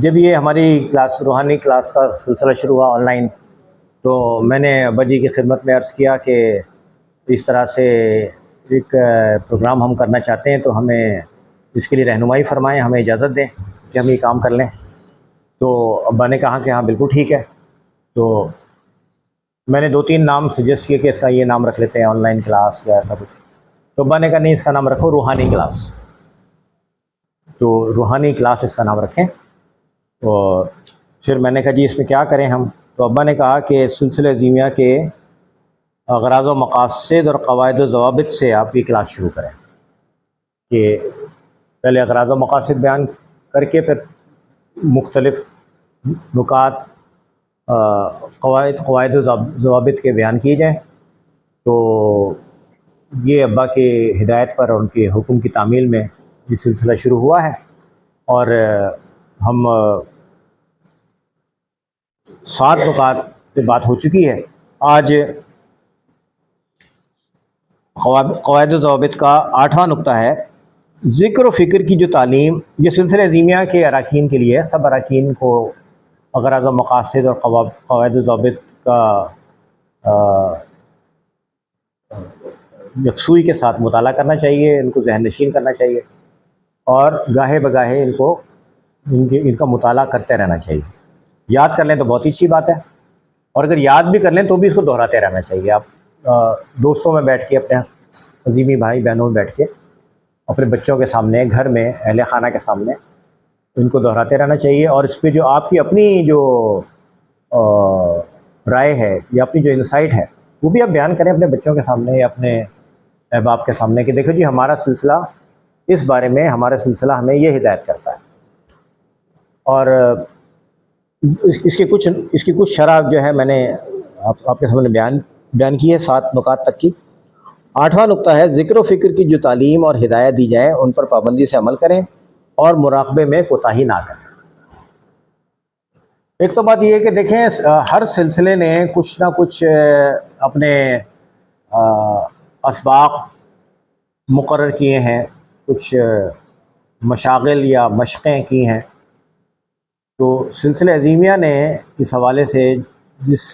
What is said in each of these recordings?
جب یہ ہماری کلاس روحانی کلاس کا سلسلہ شروع ہوا آن لائن، تو میں نے ابا جی کی خدمت میں عرض کیا کہ اس طرح سے ایک پروگرام ہم کرنا چاہتے ہیں، تو ہمیں اس کے لیے رہنمائی فرمائیں، ہمیں اجازت دیں کہ ہم یہ کام کر لیں۔ تو ابا نے کہا کہ ہاں بالکل ٹھیک ہے۔ تو میں نے 2-3 نام سجیسٹ کیے کہ اس کا یہ نام رکھ لیتے ہیں، آن لائن کلاس یا ایسا کچھ۔ تو ابا نے کہا نہیں، اس کا نام رکھو روحانی کلاس۔ تو روحانی کلاس اس کا نام رکھیں۔ اور پھر میں نے کہا جی اس میں کیا کریں ہم؟ تو ابا نے کہا کہ سلسلہ ازیمیہ کے اغراض و مقاصد اور قواعد و ضوابط سے آپ یہ کلاس شروع کریں، کہ پہلے اغراض و مقاصد بیان کر کے پھر مختلف نکات قواعد و ضوابط کے بیان کیے جائیں۔ تو یہ ابا کے ہدایت پر اور ان کے حکم کی تعمیل میں یہ سلسلہ شروع ہوا ہے، اور ہم 7 نکات پہ بات ہو چکی ہے۔ آج قواعد و ضوابط کا 8واں نقطہ ہے ذکر و فکر کی جو تعلیم۔ یہ سلسلہ ازیمیہ کے اراکین کے لیے، سب اراکین کو اغراض و مقاصد اور قواعد و ضوابط کا یکسوئی کے ساتھ مطالعہ کرنا چاہیے، ان کو ذہن نشین کرنا چاہیے، اور گاہے بگاہے ان کا مطالعہ کرتے رہنا چاہیے۔ یاد کر لیں تو بہت ہی اچھی بات ہے، اور اگر یاد بھی کر لیں تو بھی اس کو دہراتے رہنا چاہیے۔ آپ دوستوں میں بیٹھ کے، اپنے عزیمی بھائی بہنوں میں بیٹھ کے، اپنے بچوں کے سامنے، گھر میں اہل خانہ کے سامنے ان کو دہراتے رہنا چاہیے، اور اس پہ جو آپ کی اپنی جو رائے ہے یا اپنی جو انسائٹ ہے وہ بھی آپ بیان کریں اپنے بچوں کے سامنے یا اپنے احباب کے سامنے، کہ دیکھو جی ہمارا سلسلہ اس بارے میں، ہمارا سلسلہ ہمیں یہ ہدایت کرتا ہے۔ اور اس کی کچھ شرح جو ہے میں نے آپ کے سامنے بیان کی ہے 7 نکات تک کی۔ 8واں نقطہ ہے ذکر و فکر کی جو تعلیم اور ہدایت دی جائے ان پر پابندی سے عمل کریں اور مراقبے میں کوتاہی نہ کریں۔ ایک تو بات یہ ہے کہ دیکھیں، ہر سلسلے نے کچھ نہ کچھ اپنے اسباق مقرر کیے ہیں، کچھ مشاغل یا مشقیں کی ہیں۔ تو سلسلہ ازیمیہ نے اس حوالے سے جس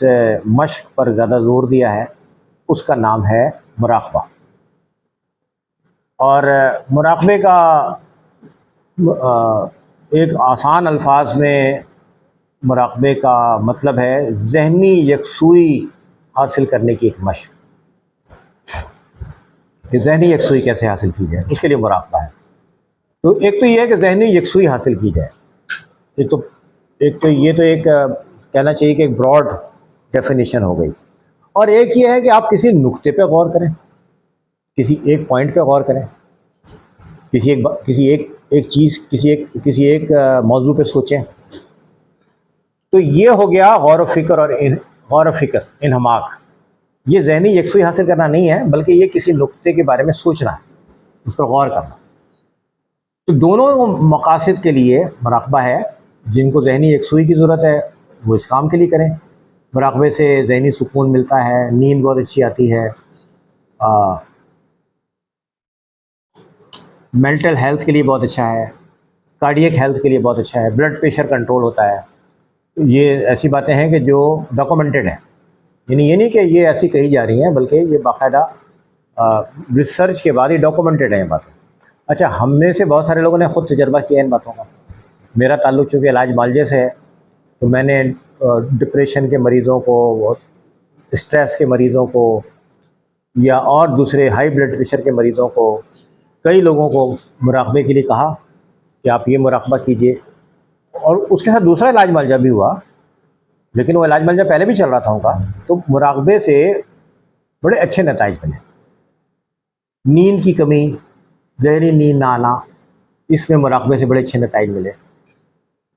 مشق پر زیادہ زور دیا ہے اس کا نام ہے مراقبہ۔ اور مراقبے کا ایک آسان الفاظ میں مراقبے کا مطلب ہے ذہنی یکسوئی حاصل کرنے کی ایک مشق، کہ ذہنی یکسوئی کیسے حاصل کی جائے، اس کے لیے مراقبہ ہے۔ تو ایک تو یہ ہے کہ ذہنی یکسوئی حاصل کی جائے، یہ تو ایک کہنا چاہیے کہ ایک براڈ ڈیفینیشن ہو گئی۔ اور ایک یہ ہے کہ آپ کسی نقطے پہ غور کریں، کسی ایک پوائنٹ پہ غور کریں، کسی ایک موضوع پہ سوچیں۔ تو یہ ہو گیا غور و فکر انہماک۔ یہ ذہنی یکسوئی حاصل کرنا نہیں ہے، بلکہ یہ کسی نقطے کے بارے میں سوچنا ہے، اس پر غور کرنا۔ تو دونوں مقاصد کے لیے مراقبہ ہے۔ جن کو ذہنی یکسوئی کی ضرورت ہے وہ اس کام کے لیے کریں۔ مراقبے سے ذہنی سکون ملتا ہے، نیند بہت اچھی آتی ہے، مینٹل ہیلتھ کے لیے بہت اچھا ہے، کارڈیک ہیلتھ کے لیے بہت اچھا ہے، بلڈ پریشر کنٹرول ہوتا ہے۔ یہ ایسی باتیں ہیں کہ جو ڈاکومنٹڈ ہیں، یعنی یہ نہیں کہ یہ ایسی کہی جا رہی ہیں، بلکہ یہ باقاعدہ ریسرچ کے بعد یہ ڈاکومنٹڈ ہیں یہ باتیں۔ اچھا، ہم میں سے بہت سارے لوگوں نے خود تجربہ کیا ان باتوں کا۔ میرا تعلق چونکہ علاج معالجے سے ہے، تو میں نے ڈپریشن کے مریضوں کو، اسٹریس کے مریضوں کو، یا اور دوسرے ہائی بلڈ پریشر کے مریضوں کو، کئی لوگوں کو مراقبے کے لیے کہا کہ آپ یہ مراقبہ کیجئے۔ اور اس کے ساتھ دوسرا علاج معالجہ بھی ہوا، لیکن وہ علاج معالجہ پہلے بھی چل رہا تھا ان کا، تو مراقبے سے بڑے اچھے نتائج بنے۔ نیند کی کمی، گہری نیند نہ آنا، اس میں مراقبے سے بڑے اچھے نتائج ملے۔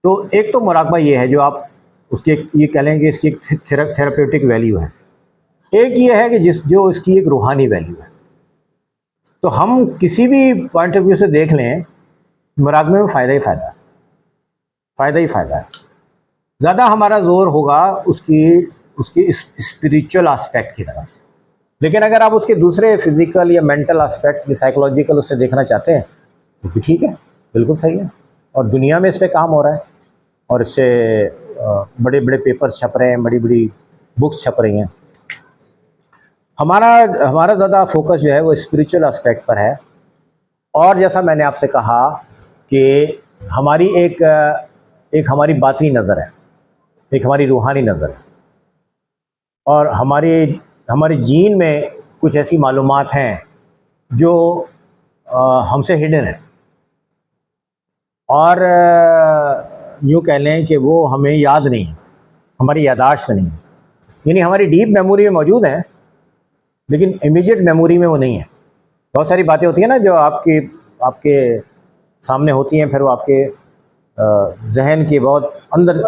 تو ایک تو مراقبہ یہ ہے جو آپ اس کی یہ کہہ لیں کہ اس کی ایک تھیراپیوٹک ویلیو ہے۔ ایک یہ ہے کہ جو اس کی ایک روحانی ویلیو ہے۔ تو ہم کسی بھی پوائنٹ آف ویو سے دیکھ لیں، مراقبے میں فائدہ ہی فائدہ ہے۔ زیادہ ہمارا زور ہوگا اس کی اسپریچول آسپیکٹ کی طرف، لیکن اگر آپ اس کے دوسرے فزیکل یا مینٹل آسپیکٹ یا سائیکولوجیکل اس سے دیکھنا چاہتے ہیں تو بھی ٹھیک ہے، بالکل صحیح ہے، اور دنیا میں اس پہ کام ہو رہا ہے۔ اور اس سے بڑے بڑے پیپرز چھپ رہے ہیں، بڑی بڑی بکس چھپ رہی ہیں. ہمارا زیادہ فوکس جو ہے وہ اسپریچول اسپیکٹ پر ہے. اور جیسا میں نے آپ سے کہا کہ ہماری ایک ہماری باطنی نظر ہے، ایک ہماری روحانی نظر ہے، اور ہمارے جین میں کچھ ایسی معلومات ہیں جو ہم سے ہڈن ہیں، اور یوں کہہ لیں کہ وہ ہمیں یاد نہیں ہے، ہماری یادداشت میں نہیں ہے. یعنی ہماری ڈیپ میموری میں موجود ہیں لیکن امیجیٹ میموری میں وہ نہیں ہے. بہت ساری باتیں ہوتی ہیں نا جو آپ کے سامنے ہوتی ہیں، پھر وہ آپ کے ذہن کے بہت اندر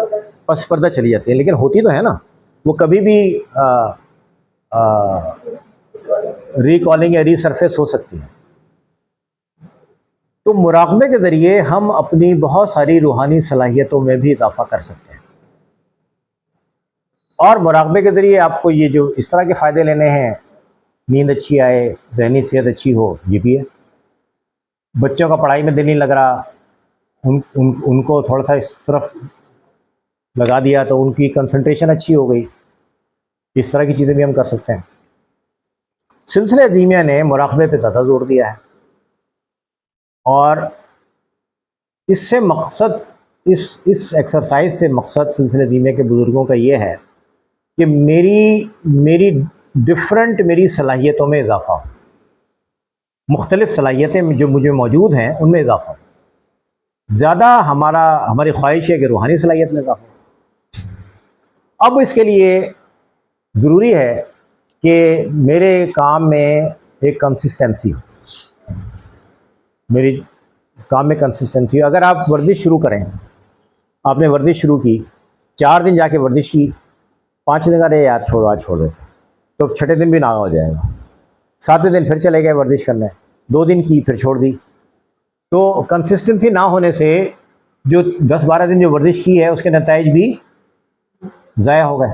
پس پردہ چلی جاتی ہیں، لیکن ہوتی تو ہے نا، وہ کبھی بھی ریکالنگ یا ریسرفیس ہو سکتی ہے. تو مراقبے کے ذریعے ہم اپنی بہت ساری روحانی صلاحیتوں میں بھی اضافہ کر سکتے ہیں. اور مراقبے کے ذریعے آپ کو یہ جو اس طرح کے فائدے لینے ہیں، نیند اچھی آئے، ذہنی صحت اچھی ہو، یہ بھی ہے. بچوں کا پڑھائی میں دل نہیں لگ رہا، ان کو تھوڑا سا اس طرف لگا دیا تو ان کی کنسنٹریشن اچھی ہو گئی. اس طرح کی چیزیں بھی ہم کر سکتے ہیں. سلسلہ عظیمیہ نے مراقبے پہ زیادہ زور دیا ہے، اور اس سے مقصد اس ایکسرسائز سے مقصد سلسلہ عظیمیہ کے بزرگوں کا یہ ہے کہ میری صلاحیتوں میں اضافہ ہو، مختلف صلاحیتیں جو مجھے موجود ہیں ان میں اضافہ ہو. زیادہ ہماری خواہش ہے کہ روحانی صلاحیت میں اضافہ ہو. اب اس کے لیے ضروری ہے کہ میرے کام میں ایک کنسسٹنسی ہو، میری کام میں کنسسٹنسی ہو. اگر آپ ورزش شروع کریں، آپ نے ورزش شروع کی، 4 دن جا کے ورزش کی، 5 دن ارے یار چھوڑو آج چھوڑ دیتے، تو 6 دن بھی ناغا ہو جائے گا. 7ویں دن پھر چلے گئے ورزش کرنے، 2 دن کی پھر چھوڑ دی. تو کنسسٹنسی نہ ہونے سے جو 10-12 دن جو ورزش کی ہے اس کے نتائج بھی ضائع ہو گئے.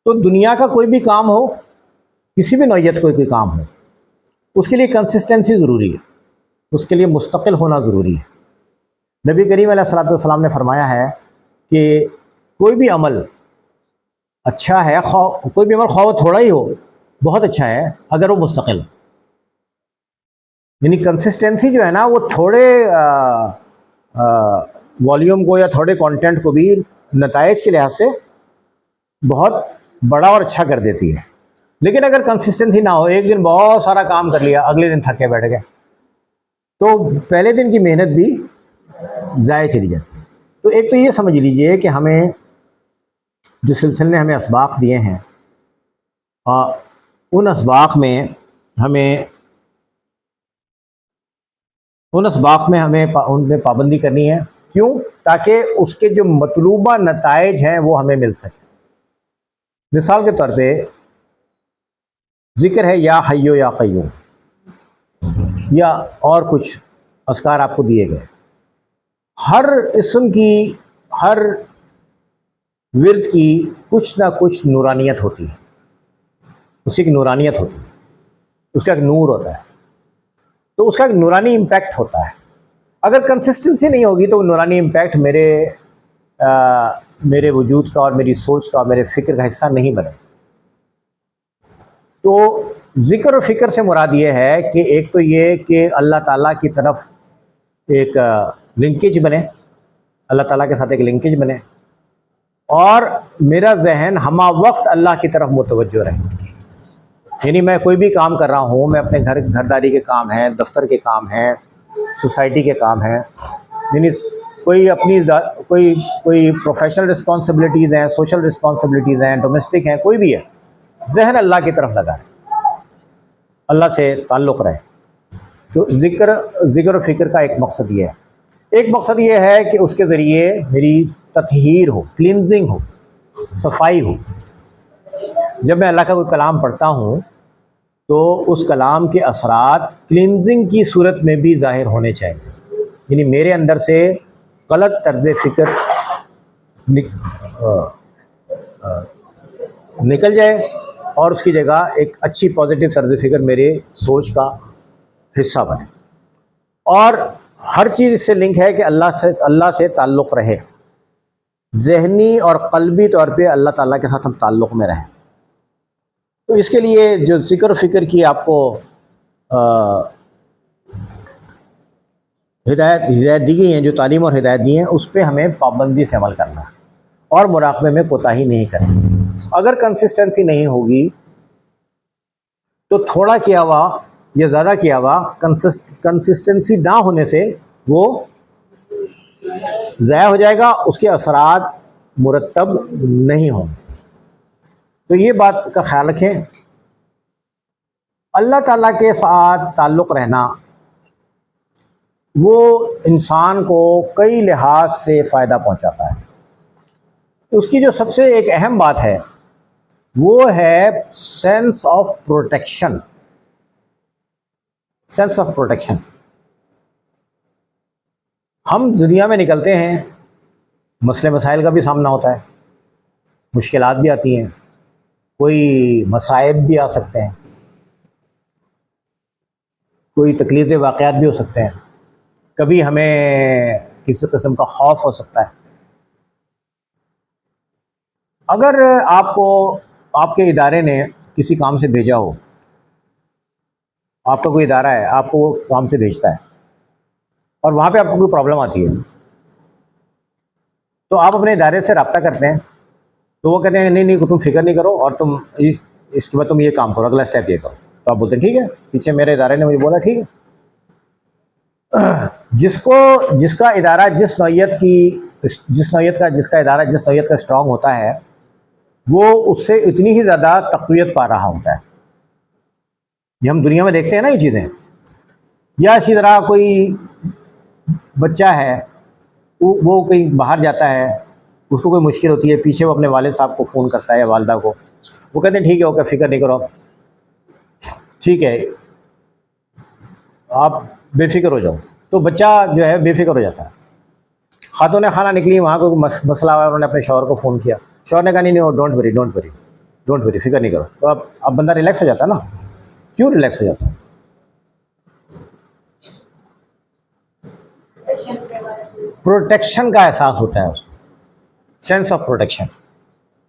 تو دنیا کا کوئی بھی کام ہو، کسی بھی نوعیت کوئی کام ہو، اس کے لیے کنسسٹنسی ضروری ہے، اس کے لیے مستقل ہونا ضروری ہے. نبی کریم علیہ الصلوۃ والسلام نے فرمایا ہے کہ کوئی بھی عمل اچھا ہے، کوئی بھی عمل خواہ تھوڑا ہی ہو، بہت اچھا ہے اگر وہ مستقل ہو. یعنی کنسسٹنسی جو ہے نا وہ تھوڑے والیوم کو یا تھوڑے کانٹینٹ کو بھی نتائج کے لحاظ سے بہت بڑا اور اچھا کر دیتی ہے. لیکن اگر کنسسٹنسی نہ ہو، ایک دن بہت سارا کام کر لیا، اگلے دن تھکے بیٹھ گئے، تو پہلے دن کی محنت بھی ضائع چلی جاتی ہے. تو ایک تو یہ سمجھ لیجئے کہ ہمیں جو سلسلے نے ہمیں اسباق دیے ہیں، ان اسباق میں ہمیں ان میں پابندی کرنی ہے. کیوں؟ تاکہ اس کے جو مطلوبہ نتائج ہیں وہ ہمیں مل سکیں. مثال کے طور پہ ذکر ہے یا حیو یا قیوم، یا اور کچھ اذکار آپ کو دیے گئے. ہر اسم کی، ہر ورد کی کچھ نہ کچھ نورانیت ہوتی ہے، اس کی ایک نورانیت ہوتی ہے، اس کا ایک نور ہوتا ہے، تو اس کا ایک نورانی امپیکٹ ہوتا ہے. اگر کنسسٹنسی نہیں ہوگی تو وہ نورانی امپیکٹ میرے وجود کا اور میری سوچ کا اور میرے فکر کا حصہ نہیں بنے. تو ذکر و فکر سے مراد یہ ہے کہ ایک تو یہ کہ اللہ تعالیٰ کی طرف ایک لنکیج بنے، اللہ تعالیٰ کے ساتھ ایک لنکیج بنے، اور میرا ذہن ہمہ وقت اللہ کی طرف متوجہ رہے. یعنی میں کوئی بھی کام کر رہا ہوں، میں اپنے گھرداری کے کام ہیں، دفتر کے کام ہیں، سوسائٹی کے کام ہیں، یعنی کوئی پروفیشنل رسپانسبلٹیز ہیں، سوشل رسپانسبلٹیز ہیں، ڈومیسٹک ہیں، کوئی بھی ہے، ذہن اللہ کی طرف لگا رہے، اللہ سے تعلق رہے. تو ذکر و فکر کا ایک مقصد یہ ہے. ایک مقصد یہ ہے کہ اس کے ذریعے میری تطہیر ہو، کلینزنگ ہو، صفائی ہو. جب میں اللہ کا کوئی کلام پڑھتا ہوں تو اس کلام کے اثرات کلینزنگ کی صورت میں بھی ظاہر ہونے چاہیے. یعنی میرے اندر سے غلط طرز فکر نکل جائے اور اس کی جگہ ایک اچھی پازیٹیو طرز فکر میرے سوچ کا حصہ بنے. اور ہر چیز اس سے لنک ہے کہ اللہ سے تعلق رہے. ذہنی اور قلبی طور پہ اللہ تعالیٰ کے ساتھ ہم تعلق میں رہیں. تو اس کے لیے جو ذکر و فکر کی آپ کو ہدایت دی گئی ہیں، جو تعلیم اور ہدایت دی ہیں، اس پہ ہمیں پابندی سے عمل کرنا ہے اور مراقبے میں کوتاہی نہیں کریں. اگر کنسسٹنسی نہیں ہوگی تو تھوڑا کیا ہوا یا زیادہ کیا ہوا، کنسسٹنسی نہ ہونے سے وہ ضائع ہو جائے گا، اس کے اثرات مرتب نہیں ہوں. تو یہ بات کا خیال رکھیں. اللہ تعالیٰ کے ساتھ تعلق رہنا وہ انسان کو کئی لحاظ سے فائدہ پہنچاتا ہے. اس کی جو سب سے ایک اہم بات ہے وہ ہے sense of protection. Sense of protection. ہم دنیا میں نکلتے ہیں، مسئلے مسائل کا بھی سامنا ہوتا ہے، مشکلات بھی آتی ہیں، کوئی مصائب بھی آ سکتے ہیں، کوئی تکلیفیں واقعات بھی ہو سکتے ہیں، کبھی ہمیں کسی قسم کا خوف ہو سکتا ہے. اگر آپ کو آپ کے ادارے نے کسی کام سے بھیجا ہو، آپ کا کوئی ادارہ ہے آپ کو وہ کام سے بھیجتا ہے اور وہاں پہ آپ کو کوئی پرابلم آتی ہے، تو آپ اپنے ادارے سے رابطہ کرتے ہیں، تو وہ کہتے ہیں نہیں تم فکر نہیں کرو اور تم اس کے بعد تم یہ کام کرو، اگلا اسٹیپ یہ کرو. تو آپ بولتے ہیں ٹھیک ہے، پیچھے میرے ادارے نے مجھے بولا ٹھیک ہے. جس کا ادارہ جس نوعیت کا اسٹرانگ ہوتا ہے، وہ اس سے اتنی ہی زیادہ تقویت پا رہا ہوتا ہے. یہ ہم دنیا میں دیکھتے ہیں نا یہ چیزیں. یا اسی طرح کوئی بچہ ہے، وہ کہیں باہر جاتا ہے، اس کو کوئی مشکل ہوتی ہے، پیچھے وہ اپنے والد صاحب کو فون کرتا ہے یا والدہ کو، وہ کہتے ہیں ٹھیک ہے اوکے فکر نہیں کرو، ٹھیک ہے آپ بے فکر ہو جاؤ. تو بچہ جو ہے بے فکر ہو جاتا ہے. خاتون خانہ نکلی، وہاں کوئی مسئلہ ہوا، انہوں نے اپنے شوہر کو فون کیا، شوہر نے کہا نہیں ڈونٹ وری فکر نہیں کرو. تو اب بندہ ریلیکس ہو جاتا ہے نا. کیوں ریلیکس ہو جاتا ہے؟ پروٹیکشن کا احساس ہوتا ہے اس کو، سینس آف پروٹیکشن.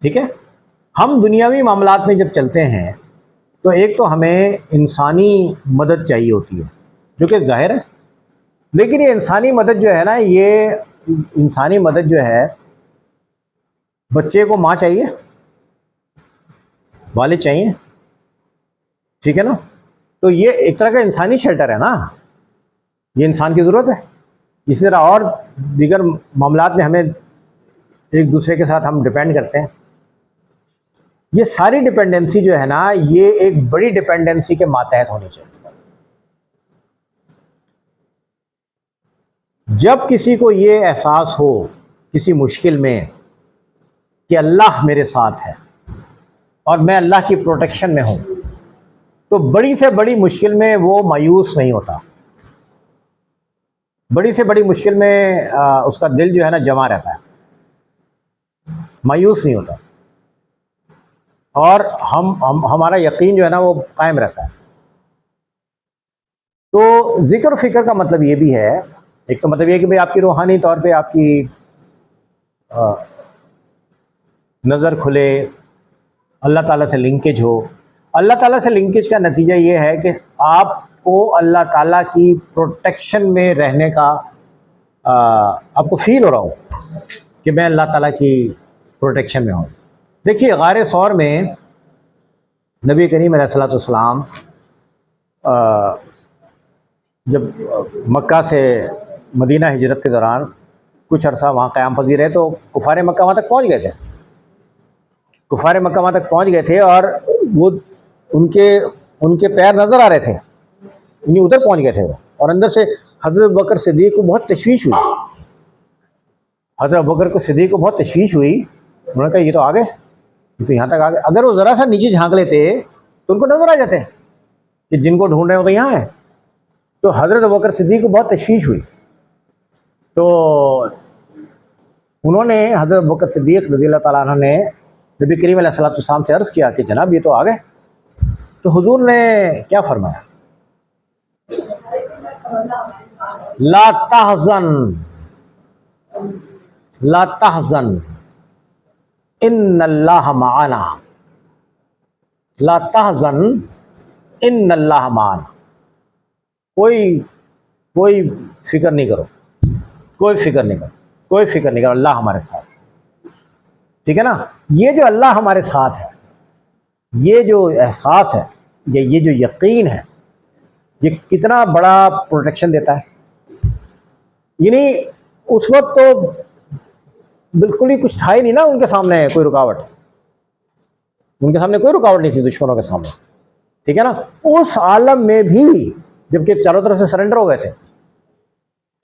ٹھیک ہے. ہم دنیاوی معاملات میں جب چلتے ہیں تو ایک تو ہمیں انسانی مدد چاہیے ہوتی ہے، جو کہ ظاہر ہے، لیکن یہ انسانی مدد جو ہے نا، یہ انسانی مدد جو ہے، بچے کو ماں چاہیے، والد چاہیے، ٹھیک ہے نا. تو یہ ایک طرح کا انسانی شیلٹر ہے نا، یہ انسان کی ضرورت ہے. اسی طرح اور دیگر معاملات میں ہمیں ایک دوسرے کے ساتھ ہم ڈپینڈ کرتے ہیں. یہ ساری ڈپینڈنسی جو ہے نا، یہ ایک بڑی ڈپینڈنسی کے ماتحت ہونی چاہیے. جب کسی کو یہ احساس ہو کسی مشکل میں کہ اللہ میرے ساتھ ہے اور میں اللہ کی پروٹیکشن میں ہوں، تو بڑی سے بڑی مشکل میں وہ مایوس نہیں ہوتا. بڑی سے بڑی مشکل میں اس کا دل جو ہے نا جمع رہتا ہے، مایوس نہیں ہوتا، اور ہمارا یقین جو ہے نا وہ قائم رہتا ہے. تو ذکر و فکر کا مطلب یہ بھی ہے، ایک تو مطلب یہ کہ بھئی آپ کی روحانی طور پہ آپ کی نظر کھلے، اللہ تعالیٰ سے لنکیج ہو. اللہ تعالیٰ سے لنکیج کا نتیجہ یہ ہے کہ آپ کو اللہ تعالیٰ کی پروٹیکشن میں رہنے کا آپ کو فیل ہو رہا ہو کہ میں اللہ تعالیٰ کی پروٹیکشن میں ہوں. دیکھیے غار ثور میں نبی کریم علیہ الصلوۃ والسلام جب مکہ سے مدینہ ہجرت کے دوران کچھ عرصہ وہاں قیام پذیر رہے، تو کفار مکہ وہاں تک پہنچ گئے تھے. کفار مکہ وہاں تک پہنچ گئے تھے اور وہ ان کے پیر نظر آ رہے تھے، انہیں ادھر پہنچ گئے تھے وہ. اور اندر سے حضرت بکر صدیق کو بہت تشویش ہوئی، حضرت بکر کو صدیق کو بہت تشویش ہوئی. انہوں نے کہا یہ تو آ گئے، یہ تو یہاں تک آ گئے. اگر وہ ذرا سا نیچے جھانک لیتے تو ان کو نظر آ جاتے کہ جن کو ڈھونڈ رہے ہو تو یہاں ہے. تو حضرت بکر صدیق کو بہت تشویش ہوئی. تو انہوں نے حضرت بکر صدیق رضی اللہ تعالیٰ عنہ نے نبی کریم علیہ الصلوۃ والسلام سے عرض کیا کہ جناب یہ تو آ گئے. تو حضور نے کیا فرمایا؟ لا تحزن ان اللہ معنا، لا تحزن ان اللہ معنا، کوئی فکر نہیں کرو، کوئی فکر نہیں کرو، کوئی فکر نہیں کرو، اللہ ہمارے ساتھ، ٹھیک ہے نا۔ یہ جو اللہ ہمارے ساتھ ہے، یہ جو احساس ہے، یہ جو یقین ہے، یہ کتنا بڑا پروٹیکشن دیتا ہے۔ یعنی اس وقت تو بالکل ہی کچھ تھا ہی نہیں نا ان کے سامنے، کوئی رکاوٹ، ان کے سامنے کوئی رکاوٹ نہیں تھی دشمنوں کے سامنے، ٹھیک ہے نا۔ اس عالم میں بھی جبکہ چاروں طرف سے سرنڈر ہو گئے تھے،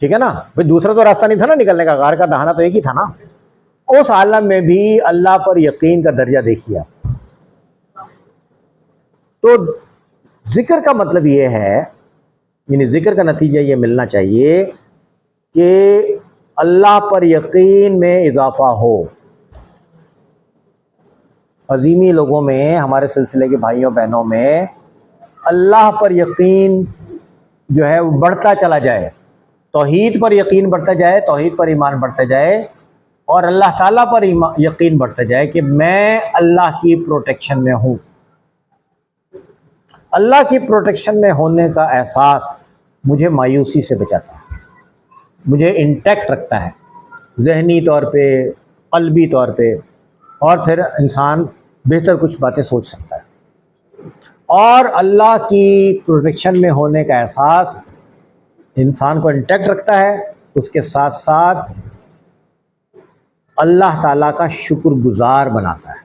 ٹھیک ہے نا، بھائی دوسرا تو راستہ نہیں تھا نا نکلنے کا، غار کا دہانا تو ایک ہی تھا نا۔ اس عالم میں بھی اللہ پر یقین کا درجہ دیکھیے آپ۔ تو ذکر کا مطلب یہ ہے، یعنی ذکر کا نتیجہ یہ ملنا چاہیے کہ اللہ پر یقین میں اضافہ ہو۔ عظیمی لوگوں میں، ہمارے سلسلے کے بھائیوں بہنوں میں اللہ پر یقین جو ہے وہ بڑھتا چلا جائے، توحید پر یقین بڑھتا جائے، توحید پر ایمان بڑھتا جائے، اور اللہ تعالیٰ پر یقین بڑھتا جائے کہ میں اللہ کی پروٹیکشن میں ہوں۔ اللہ کی پروٹیکشن میں ہونے کا احساس مجھے مایوسی سے بچاتا ہے، مجھے انٹیکٹ رکھتا ہے ذہنی طور پہ، قلبی طور پہ، اور پھر انسان بہتر کچھ باتیں سوچ سکتا ہے۔ اور اللہ کی پروٹیکشن میں ہونے کا احساس انسان کو انٹیکٹ رکھتا ہے، اس کے ساتھ ساتھ اللہ تعالیٰ کا شکر گزار بناتا ہے۔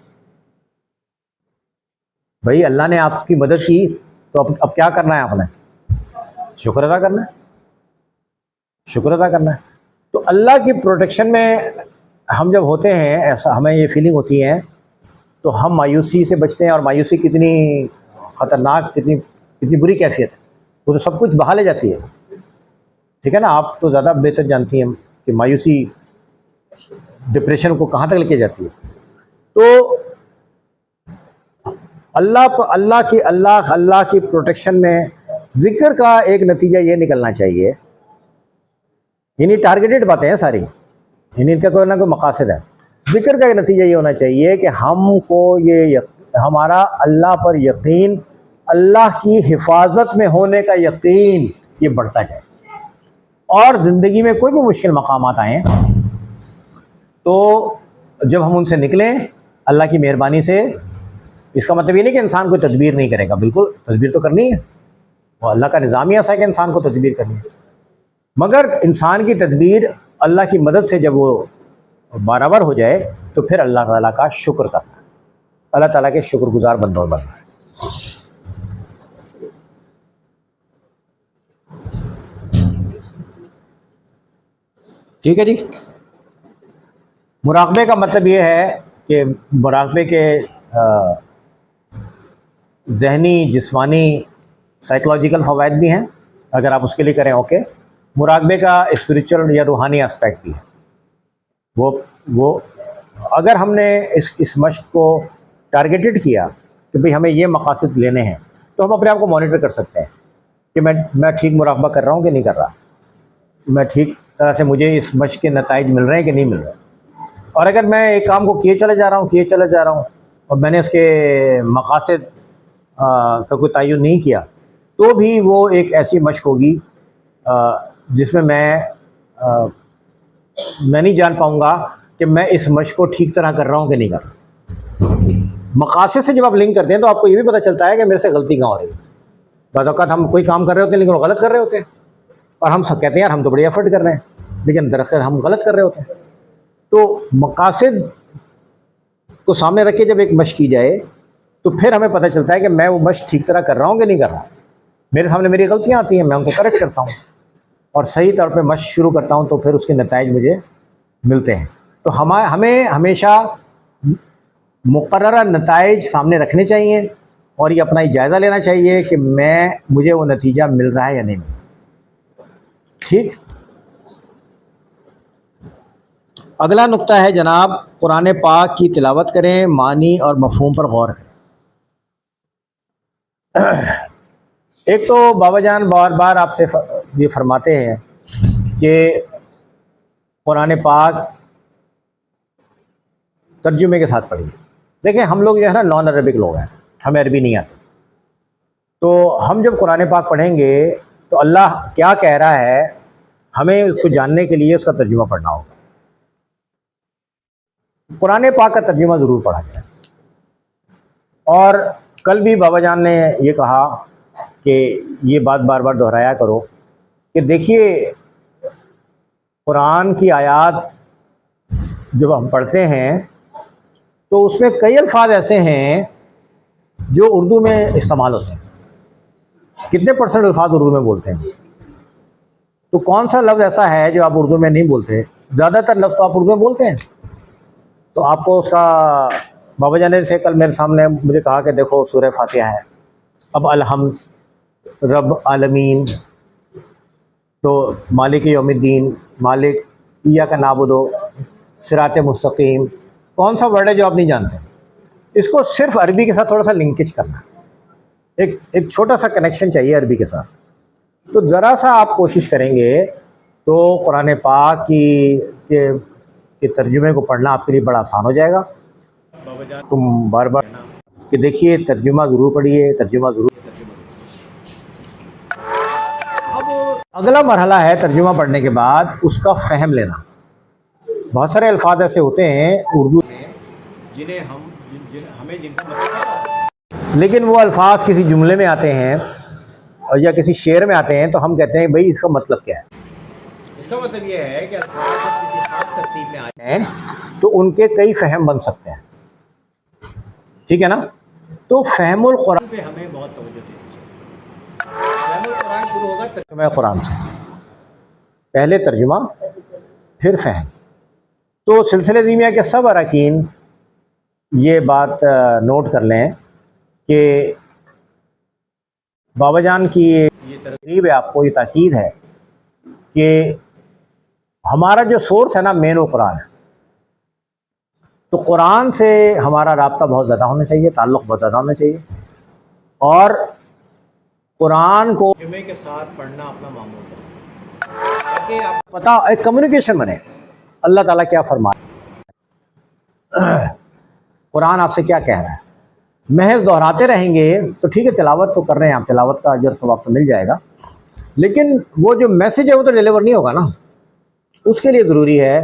بھائی اللہ نے آپ کی مدد کی تو اب کیا کرنا ہے؟ آپ نے شکر ادا کرنا ہے، شکر ادا کرنا ہے۔ تو اللہ کی پروٹیکشن میں ہم جب ہوتے ہیں، ایسا ہمیں یہ فیلنگ ہوتی ہے تو ہم مایوسی سے بچتے ہیں، اور مایوسی کتنی خطرناک، کتنی بری کیفیت ہے، وہ تو سب کچھ بہا لے جاتی ہے، ٹھیک ہے نا۔ آپ تو زیادہ بہتر جانتی ہیں کہ مایوسی ڈپریشن کو کہاں تک لے کے جاتی ہے۔ تو اللہ کی پروٹیکشن میں ذکر کا ایک نتیجہ یہ نکلنا چاہیے، یعنی ٹارگیٹڈ باتیں ہیں ساری، یعنی ان کا کوئی نہ کوئی مقاصد ہے۔ ذکر کا ایک نتیجہ یہ ہونا چاہیے کہ ہم کو ہمارا اللہ پر یقین، اللہ کی حفاظت میں ہونے کا یقین، یہ بڑھتا جائے، اور زندگی میں کوئی بھی مشکل مقامات آئیں تو جب ہم ان سے نکلیں اللہ کی مہربانی سے، اس کا مطلب یہ نہیں کہ انسان کوئی تدبیر نہیں کرے گا، بالکل تدبیر تو کرنی ہے، وہ اللہ کا نظام ہی ایسا ہے کہ انسان کو تدبیر کرنی ہے، مگر انسان کی تدبیر اللہ کی مدد سے جب وہ برابر ہو جائے تو پھر اللہ تعالیٰ کا شکر کرنا ہے، اللہ تعالیٰ کے شکر گزار بندوں بننا ہے۔ ٹھیک ہے جی۔ مراقبے کا مطلب یہ ہے کہ مراقبے کے ذہنی، جسمانی، سائیکلوجیکل فوائد بھی ہیں، اگر آپ اس کے لیے کریں اوکے۔ مراقبے کا اسپریچول یا روحانی اسپیکٹ بھی ہے، وہ اگر ہم نے اس مشق کو ٹارگیٹڈ کیا کہ بھئی ہمیں یہ مقاصد لینے ہیں، تو ہم اپنے آپ کو مانیٹر کر سکتے ہیں کہ میں ٹھیک مراقبہ کر رہا ہوں کہ نہیں کر رہا، میں ٹھیک طرح سے مجھے اس مشق کے نتائج مل رہے ہیں کہ نہیں مل رہے۔ اور اگر میں ایک کام کو کیے چلے جا رہا ہوں اور میں نے اس کے مقاصد کا کوئی تعین نہیں کیا، تو بھی وہ ایک ایسی مشق ہوگی جس میں میں نہیں جان پاؤں گا کہ میں اس مشق کو ٹھیک طرح کر رہا ہوں کہ نہیں کر رہا۔ مقاصد سے جب آپ لنک کرتے ہیں تو آپ کو یہ بھی پتہ چلتا ہے کہ میرے سے غلطی کہاں ہو رہی ہے۔ بعض اوقات ہم کوئی کام کر رہے ہوتے ہیں لیکن وہ غلط کر رہے ہوتے ہیں، اور ہم سب کہتے ہیں یار ہم تو بڑی ایفرٹ کر رہے ہیں، لیکن دراصل ہم غلط کر رہے ہوتے ہیں۔ تو مقاصد کو سامنے رکھ کے جب ایک مشق کی جائے تو پھر ہمیں پتہ چلتا ہے کہ میں وہ مشق ٹھیک طرح کر رہا ہوں کہ نہیں کر رہا ہوں۔ میرے سامنے میری غلطیاں آتی ہیں، میں ان کو کریکٹ کرتا ہوں اور صحیح طور پہ مشق شروع کرتا ہوں، تو پھر اس کے نتائج مجھے ملتے ہیں۔ تو ہمیں ہمیشہ مقررہ نتائج سامنے رکھنے چاہیے، اور یہ اپنا جائزہ لینا چاہیے کہ مجھے وہ نتیجہ مل رہا ہے یا نہیں مل رہا۔ ٹھیک۔ اگلا نقطہ ہے جناب، قرآن پاک کی تلاوت کریں، معنی اور مفہوم پر غور کریں۔ ایک تو بابا جان بار بار آپ سے یہ فرماتے ہیں کہ قرآن پاک ترجمے کے ساتھ پڑھیے. دیکھیں ہم لوگ جو ہے نا نان عربک لوگ ہیں, ہمیں عربی نہیں آتی, تو ہم جب قرآن پاک پڑھیں گے تو اللہ کیا کہہ رہا ہے ہمیں اس کو جاننے کے لیے اس کا ترجمہ پڑھنا ہوگا. قرآن پاک کا ترجمہ ضرور پڑھا جائے. اور کل بھی بابا جان نے یہ کہا کہ یہ بات بار بار دہرایا کرو کہ دیکھیے قرآن کی آیات جب ہم پڑھتے ہیں تو اس میں کئی الفاظ ایسے ہیں جو اردو میں استعمال ہوتے ہیں. کتنے % الفاظ اردو میں بولتے ہیں؟ تو کون سا لفظ ایسا ہے جو آپ اردو میں نہیں بولتے؟ زیادہ تر لفظ تو آپ اردو میں بولتے ہیں. تو آپ کو اس کا بابا جان سے کل میرے سامنے مجھے کہا کہ دیکھو سورہ فاتحہ ہے, اب الحمد رب عالمین, تو مالک یوم الدین, مالک ایاک نعبد صراط مستقیم, کون سا ورڈ ہے جو آپ نہیں جانتے؟ اس کو صرف عربی کے ساتھ تھوڑا سا لنکیج کرنا ہے, ایک چھوٹا سا کنیکشن چاہیے عربی کے ساتھ. تو ذرا سا آپ کوشش کریں گے تو قرآن پاک کے ترجمے کو پڑھنا آپ کے لیے بڑا آسان ہو جائے گا. تم بار بار کہ دیکھیے ترجمہ ضرور پڑھیے, ترجمہ ضرور. اب اگلا مرحلہ ہے ترجمہ پڑھنے کے بعد اس کا فہم لینا. بہت سارے الفاظ ایسے ہوتے ہیں اردو میں جنہیں ہمیں جن کا لیکن وہ الفاظ کسی جملے میں آتے ہیں اور یا کسی شعر میں آتے ہیں تو ہم کہتے ہیں بھئی اس کا مطلب کیا ہے. اس کا مطلب یہ ہے کہ الفاظ جب کسی خاص ترتیب میں آتے ہیں تو ان کے کئی فہم بن سکتے ہیں. ٹھیک ہے نا؟ تو فہم القرآن پہ ہمیں بہت توجہ دینی چاہیے. فہم القرآن شروع ہوگا ترجمہ قرآن سے, پہلے ترجمہ پھر فہم. تو سلسلہ دیمیہ کے سب اراکین یہ بات نوٹ کر لیں کہ بابا جان کی یہ ترغیب ہے, آپ کو یہ تاکید ہے کہ ہمارا جو سورس ہے نا مین وہ قرآن ہے. تو قرآن سے ہمارا رابطہ بہت زیادہ ہونا چاہیے, تعلق بہت زیادہ ہونا چاہیے, اور قرآن کو ترجمے کے ساتھ پڑھنا اپنا معمول بنائیں تاکہ آپ پتہ ایک کمیونیکیشن بنے اللہ تعالیٰ کیا فرمائے, قرآن آپ سے کیا کہہ رہا ہے. محض دہراتے رہیں گے تو ٹھیک ہے, تلاوت تو کر رہے ہیں آپ, تلاوت کا اجر ثواب تو مل جائے گا, لیکن وہ جو میسج ہے وہ تو ڈیلیور نہیں ہوگا نا. اس کے لیے ضروری ہے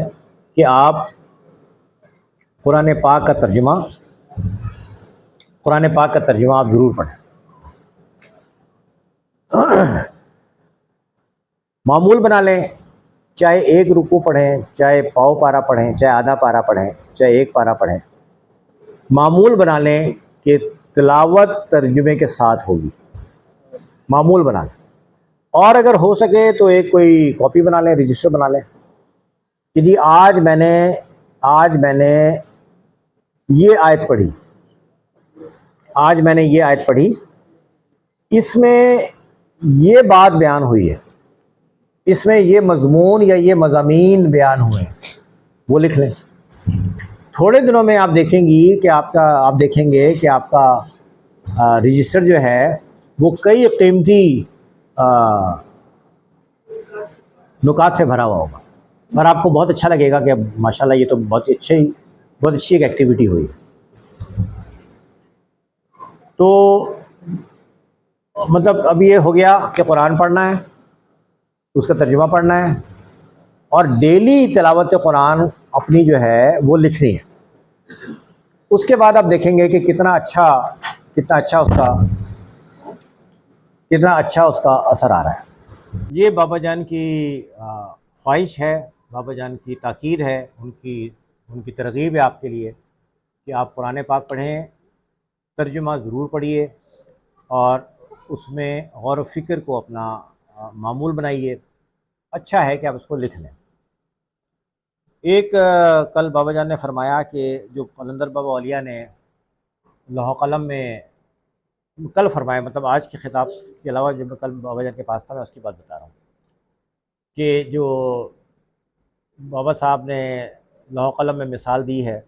کہ آپ قرآن پاک کا ترجمہ آپ ضرور پڑھیں. معمول بنا لیں, چاہے ایک رکوع پڑھیں, چاہے پاؤ پارا پڑھیں, چاہے آدھا پارا پڑھیں, چاہے ایک پارا پڑھیں, معمول بنا لیں کہ تلاوت ترجمے کے ساتھ ہوگی. معمول بنا لیں, اور اگر ہو سکے تو ایک کوئی کاپی بنا لیں, رجسٹر بنا لیں کہ جی آج میں نے یہ آیت پڑھی, اس میں یہ بات بیان ہوئی ہے, اس میں یہ مضمون یا یہ مضامین بیان ہوئے ہیں, وہ لکھ لیں. تھوڑے دنوں میں آپ دیکھیں گے کہ آپ کا رجسٹر جو ہے وہ کئی قیمتی نکات سے بھرا ہوا ہوگا, اور آپ کو بہت اچھا لگے گا کہ ماشاءاللہ یہ تو بہت اچھی ایک ایکٹیویٹی ہوئی ہے. تو مطلب اب یہ ہو گیا کہ قرآن پڑھنا ہے, اس کا ترجمہ پڑھنا ہے, اور ڈیلی تلاوت قرآن اپنی جو ہے وہ لکھنی ہے. اس کے بعد آپ دیکھیں گے کہ کتنا اچھا اس کا اثر آ رہا ہے. یہ بابا جان کی خواہش ہے, بابا جان کی تاکید ہے, ان کی ترغیب ہے آپ کے لیے کہ آپ قرآن پاک پڑھیں, ترجمہ ضرور پڑھیے, اور اس میں غور و فکر کو اپنا معمول بنائیے. اچھا ہے کہ آپ اس کو لکھ لیں. ایک کل بابا جان نے فرمایا کہ جو قلندر بابا اولیاء نے لوح قلم میں کل فرمایا, مطلب آج کے خطاب کے علاوہ جو میں کل بابا جان کے پاس تھا میں اس کی بات بتا رہا ہوں, کہ جو بابا صاحب نے لوح قلم میں مثال دی ہے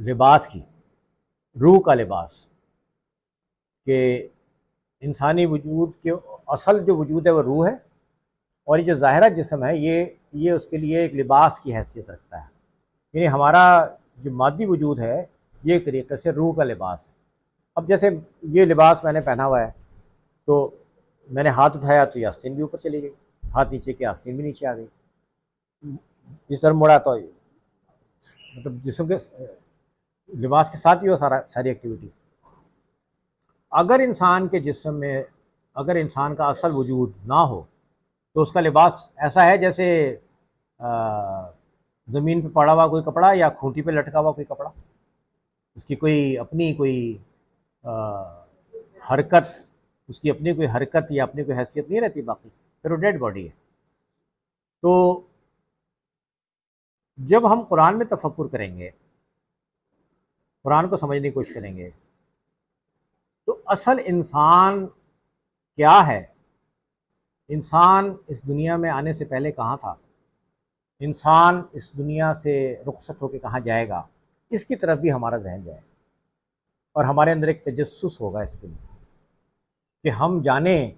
لباس کی, روح کا لباس, کہ انسانی وجود کے اصل جو وجود ہے وہ روح ہے, اور یہ جو ظاہرہ جسم ہے یہ اس کے لیے ایک لباس کی حیثیت رکھتا ہے. یعنی ہمارا جو مادی وجود ہے یہ ایک طریقے سے روح کا لباس ہے. اب جیسے یہ لباس میں نے پہنا ہوا ہے تو میں نے ہاتھ اٹھایا تو یہ آستین بھی اوپر چلی گئی، ہاتھ نیچے کیا آستین بھی نیچے آ گئی، اس طرح مڑا تو مطلب جسم کے لباس کے ساتھ ہی وہ ساری ایکٹیویٹی. اگر انسان کے جسم میں اگر انسان کا اصل وجود نہ ہو تو اس کا لباس ایسا ہے جیسے زمین پہ پڑا ہوا کوئی کپڑا یا کھوٹی پہ لٹکا ہوا کوئی کپڑا. اس کی کوئی اپنی کوئی حرکت اس کی اپنی کوئی حرکت یا اپنی کوئی حیثیت نہیں رہتی، باقی پھر وہ ڈیڈ باڈی ہے. تو جب ہم قرآن میں تفکر کریں گے، قرآن کو سمجھنے کی کوشش کریں گے، تو اصل انسان کیا ہے، انسان اس دنیا میں آنے سے پہلے کہاں تھا، انسان اس دنیا سے رخصت ہو کے کہاں جائے گا، اس کی طرف بھی ہمارا ذہن جائے اور ہمارے اندر ایک تجسس ہوگا اس کے لیے کہ ہم جانیں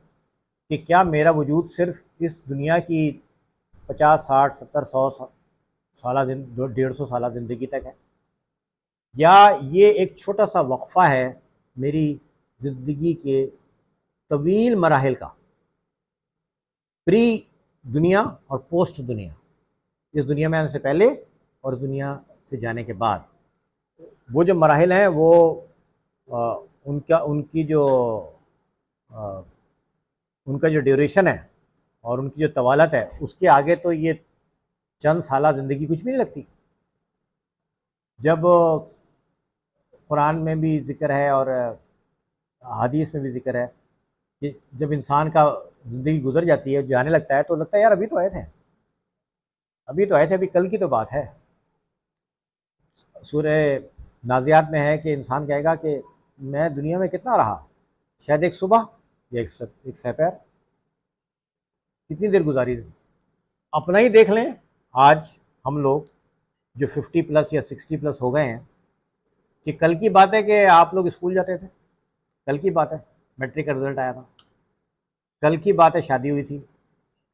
کہ کیا میرا وجود صرف اس دنیا کی 50 60 70 100 سالہ 150 سالہ زندگی تک ہے، یا یہ ایک چھوٹا سا وقفہ ہے میری زندگی کے طویل مراحل کا، پری دنیا اور پوسٹ دنیا، اس دنیا میں آنے سے پہلے اور اس دنیا سے جانے کے بعد. وہ جو مراحل ہیں وہ ان کا جو ڈیوریشن ہے اور ان کی جو طوالت ہے، اس کے آگے تو یہ چند سالہ زندگی کچھ بھی نہیں لگتی. جب قرآن میں بھی ذکر ہے اور حدیث میں بھی ذکر ہے کہ جب انسان کا زندگی گزر جاتی ہے، جانے لگتا ہے، تو لگتا ہے یار ابھی تو آئے تھے ابھی کل کی تو بات ہے. سورہ نازعات میں ہے کہ انسان کہے گا کہ میں دنیا میں کتنا رہا، شاید ایک صبح یا ایک سپہر، کتنی دیر گزاری. اپنا ہی دیکھ لیں، آج ہم لوگ جو 50 پلس یا 60 پلس ہو گئے ہیں، کہ کل کی بات ہے کہ آپ لوگ اسکول جاتے تھے، کل کی بات ہے میٹرک کا رزلٹ آیا تھا، کل کی بات ہے شادی ہوئی تھی،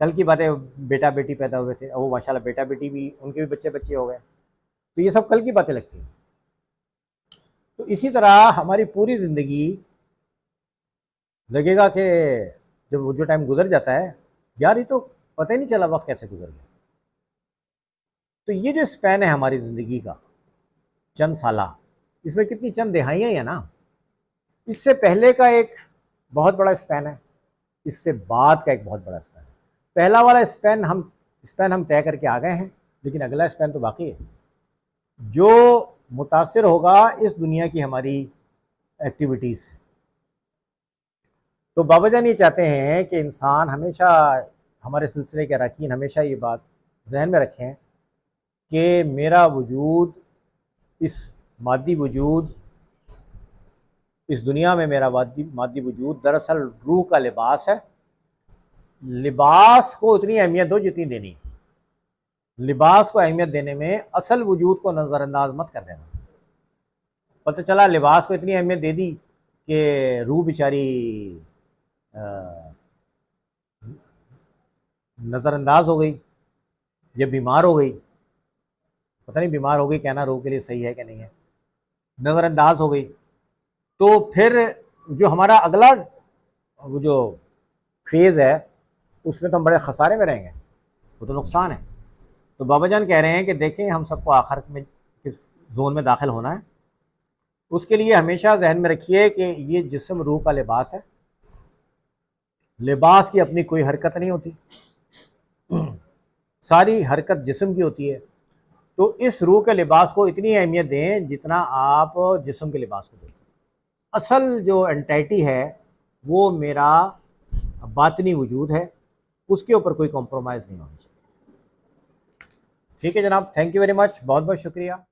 کل کی بات ہے بیٹا بیٹی پیدا ہوئے تھے، اور وہ ماشاءاللہ بیٹا بیٹی بھی ان کے بھی بچے ہو گئے. تو یہ سب کل کی باتیں لگتی ہیں. تو اسی طرح ہماری پوری زندگی لگے گا کہ جب وہ جو ٹائم گزر جاتا ہے، یار یہ تو پتہ ہی نہیں چلا وقت کیسے گزر گیا. تو یہ جو اسپین ہے ہماری زندگی کا چند سالہ، اس میں کتنی چند دہائیاں ہیں نا. اس سے پہلے کا ایک بہت بڑا اسپین ہے، اس سے بعد کا ایک بہت بڑا اسپین ہے. پہلا والا اسپین ہم طے کر کے آ گئے ہیں، لیکن اگلا اسپین تو باقی ہے جو متاثر ہوگا اس دنیا کی ہماری ایکٹیویٹیز سے. تو بابا جان یہ چاہتے ہیں کہ انسان ہمیشہ، ہمارے سلسلے کے اراکین ہمیشہ یہ بات ذہن میں رکھیں کہ میرا وجود، اس مادی وجود، اس دنیا میں میرا مادی وجود دراصل روح کا لباس ہے. لباس کو اتنی اہمیت دو جتنی دینی ہے. لباس کو اہمیت دینے میں اصل وجود کو نظر انداز مت کر دینا. پتہ چلا لباس کو اتنی اہمیت دے دی کہ روح بیچاری نظر انداز ہو گئی یا بیمار ہو گئی. پتہ نہیں بیمار ہو گئی کہنا روح کے لیے صحیح ہے کہ نہیں ہے، نظر انداز ہو گئی. تو پھر جو ہمارا اگلا وہ جو فیز ہے اس میں تو ہم بڑے خسارے میں رہیں گے، وہ تو نقصان ہے. تو بابا جان کہہ رہے ہیں کہ دیکھیں ہم سب کو آخرت میں کس زون میں داخل ہونا ہے، اس کے لیے ہمیشہ ذہن میں رکھیے کہ یہ جسم روح کا لباس ہے. لباس کی اپنی کوئی حرکت نہیں ہوتی، ساری حرکت جسم کی ہوتی ہے. تو اس روح کے لباس کو اتنی اہمیت دیں جتنا آپ جسم کے لباس کو دیں. اصل جو انٹائٹی ہے وہ میرا باطنی وجود ہے، اس کے اوپر کوئی کمپرومائز نہیں ہونا چاہیے. ٹھیک ہے جناب، تھینک یو ویری مچ، بہت بہت شکریہ.